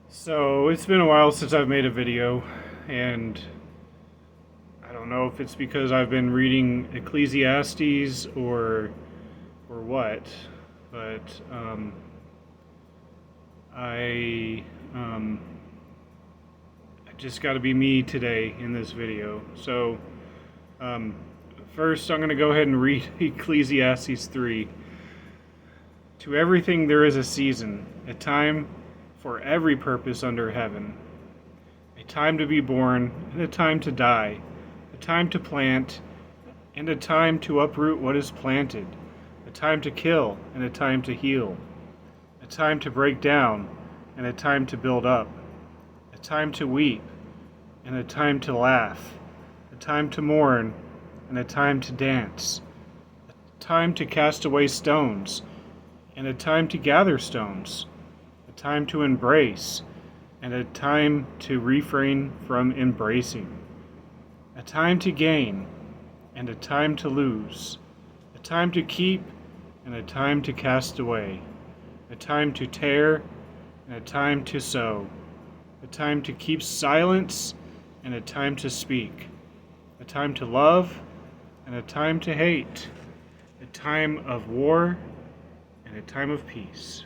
So it's been a while since I've made a video, and I don't know if it's because I've been reading Ecclesiastes or what, but I I just got to be me today in this video. So um, first, I'm going to go ahead and read Ecclesiastes 3. To everything there is a season, a time for every purpose under heaven. A time to be born, and a time to die, a time to plant, and a time to uproot what is planted, a time to kill, and a time to heal, a time to break down, and a time to build up, a time to weep, and a time to laugh, a time to mourn, and a time to dance, a time to cast away stones, and a time to gather stones, a time to embrace, and a time to refrain from embracing, a time to gain, and a time to lose, a time to keep, and a time to cast away, a time to tear, and a time to sow, a time to keep silence, and a time to speak, a time to love, and a time to hate, a time of war, and a time of peace.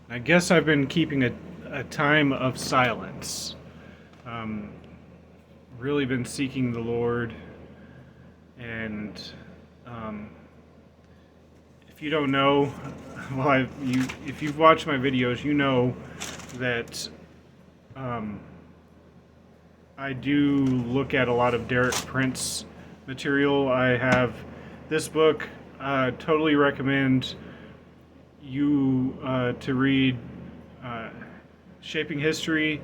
I guess I've been keeping a time of silence. Um, really been seeking the Lord, and if you don't know, well, if you've watched my videos, you know that I do look at a lot of Derek Prince material. I have this book. Totally recommend you to read Shaping History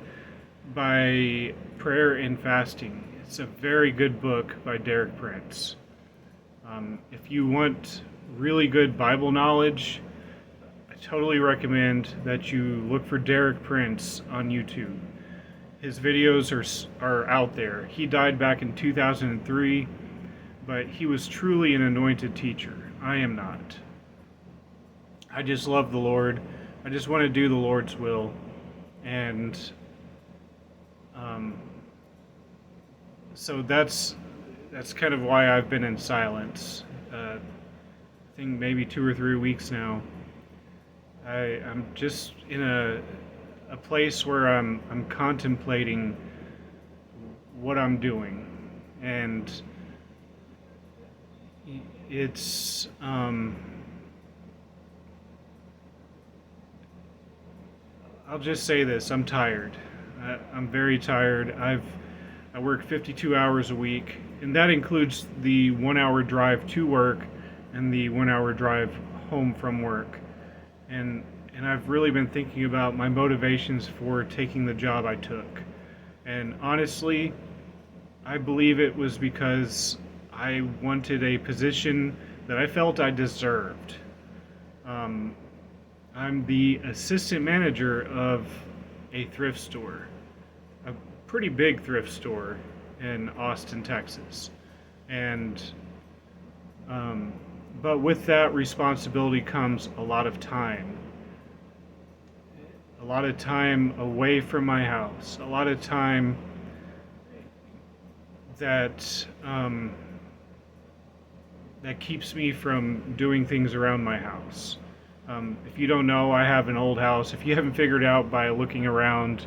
by Prayer and Fasting. It's a very good book by Derek Prince. If you want really good Bible knowledge, I totally recommend that you look for Derek Prince on YouTube. His videos are out there. He died back in 2003, but he was truly an anointed teacher. I am not. I just love the Lord. I just want to do the Lord's will. And so that's kind of why I've been in silence. I think maybe 2 or 3 weeks now. I'm just in a place where I'm contemplating what I'm doing, and it's I'll just say this: I'm tired. I'm very tired. I work 52 hours a week, and that includes the 1 hour drive to work and the 1 hour drive home from work. And I've really been thinking about my motivations for taking the job I took. And honestly, I believe it was because I wanted a position that I felt I deserved. Um, I'm the assistant manager of a thrift store, a pretty big thrift store in Austin, Texas. And but with that responsibility comes a lot of time away from my house, a lot of time that that keeps me from doing things around my house. If you don't know, I have an old house. If you haven't figured out by looking around,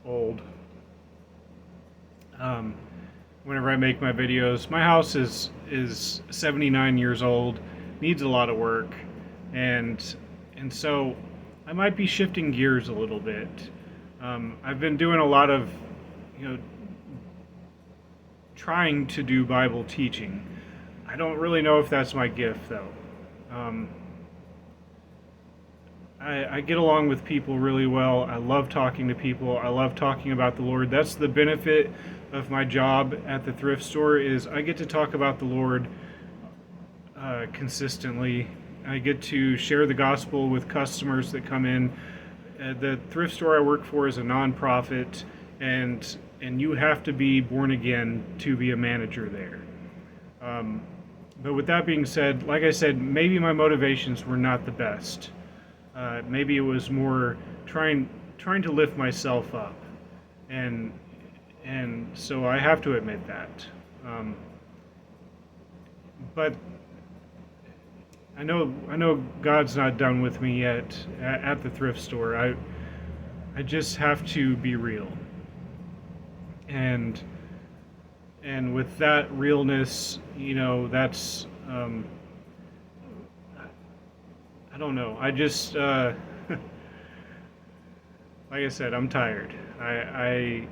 old. Whenever I make my videos, my house is 79 years old, needs a lot of work, and so I might be shifting gears a little bit. I've been doing a lot of, trying to do Bible teaching. I don't really know if that's my gift, though. I get along with people really well. I love talking to people. I love talking about the Lord. That's the benefit of my job at the thrift store, is I get to talk about the Lord consistently. I get to share the gospel with customers that come in. The thrift store I work for is a nonprofit, and you have to be born again to be a manager there. But with that being said, like I said, maybe my motivations were not the best. Maybe it was more trying to lift myself up, and so I have to admit that. But I know God's not done with me yet at the thrift store. I just have to be real, and with that realness, that's I don't know. I just like I said, I'm tired. I've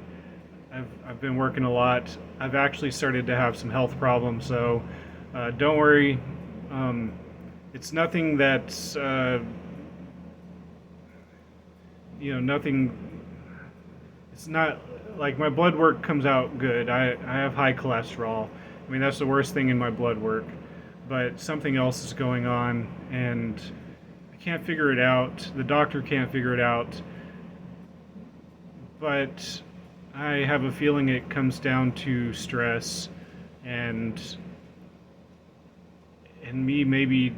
been working a lot. I've actually started to have some health problems, so don't worry. It's nothing that's nothing. It's not like my blood work comes out good. I have high cholesterol. I mean, that's the worst thing in my blood work. But something else is going on, and I can't figure it out. The doctor can't figure it out. But I have a feeling it comes down to stress and me maybe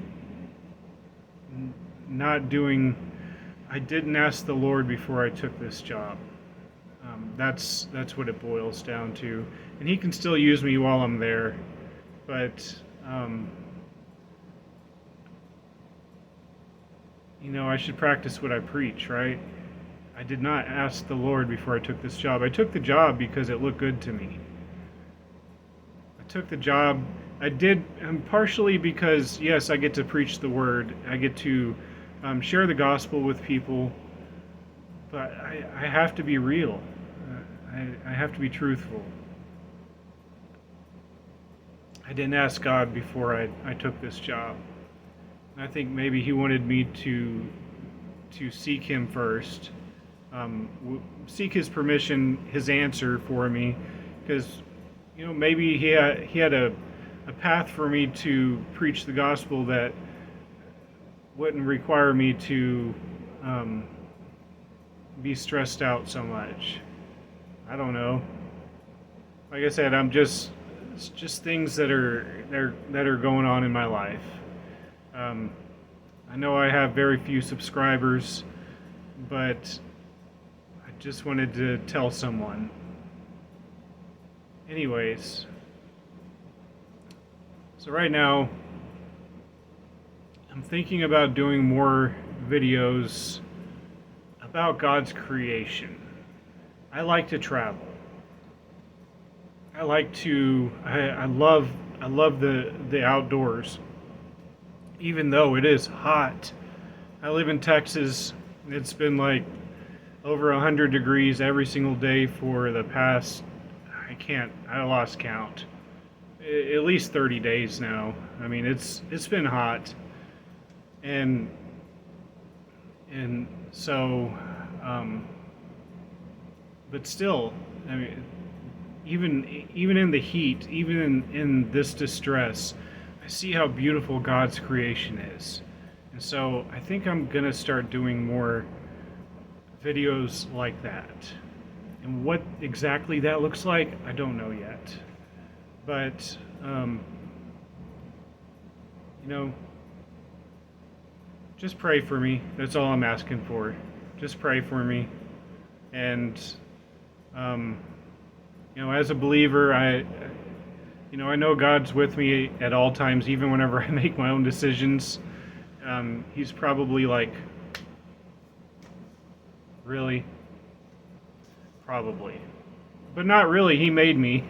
not doing. I didn't ask the Lord before I took this job. That's what it boils down to, and He can still use me while I'm there, but I should practice what I preach, right? I did not ask the Lord before I took this job. I took the job because it looked good to me. I took the job. I did partially because, yes, I get to preach the word. I get to share the gospel with people. But I have to be real. I have to be truthful. I didn't ask God before I took this job. I think maybe He wanted me to seek Him first. Seek His permission, His answer for me, because maybe he had a path for me to preach the gospel that wouldn't require me to be stressed out so much. I don't know. Like I said, it's just things that are going on in my life. I know I have very few subscribers, but I just wanted to tell someone. Anyways, so right now, I'm thinking about doing more videos about God's creation. I like to travel. I love the outdoors, even though it is hot. I live in Texas. It's been like over 100 degrees every single day for the past, I lost count. At least 30 days now. I mean, it's been hot. And so, but still, I mean, even in the heat, even in this distress, I see how beautiful God's creation is. And so I think I'm gonna start doing more videos like that. And what exactly that looks like, I don't know yet. But just pray for me. That's all I'm asking for. Just pray for me. And as a believer, I know God's with me at all times, even whenever I make my own decisions. He's probably like, really? Probably. But not really. He made me.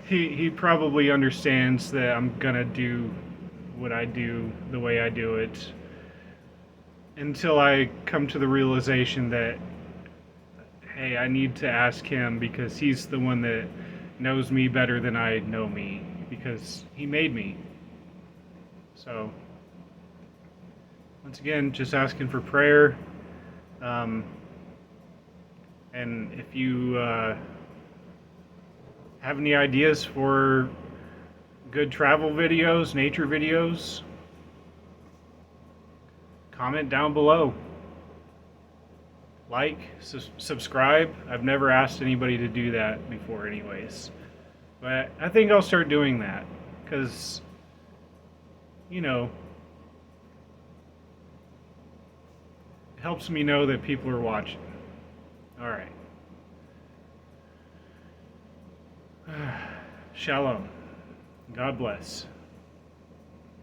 He probably understands that I'm gonna do what I do the way I do it, until I come to the realization that, hey, I need to ask Him, because He's the one that knows me better than I know me, because He made me. So, once again, just asking for prayer. And if you have any ideas for good travel videos, nature videos, comment down below. Like, subscribe. I've never asked anybody to do that before anyways. But I think I'll start doing that, because, helps me know that people are watching. All right. Shalom. God bless.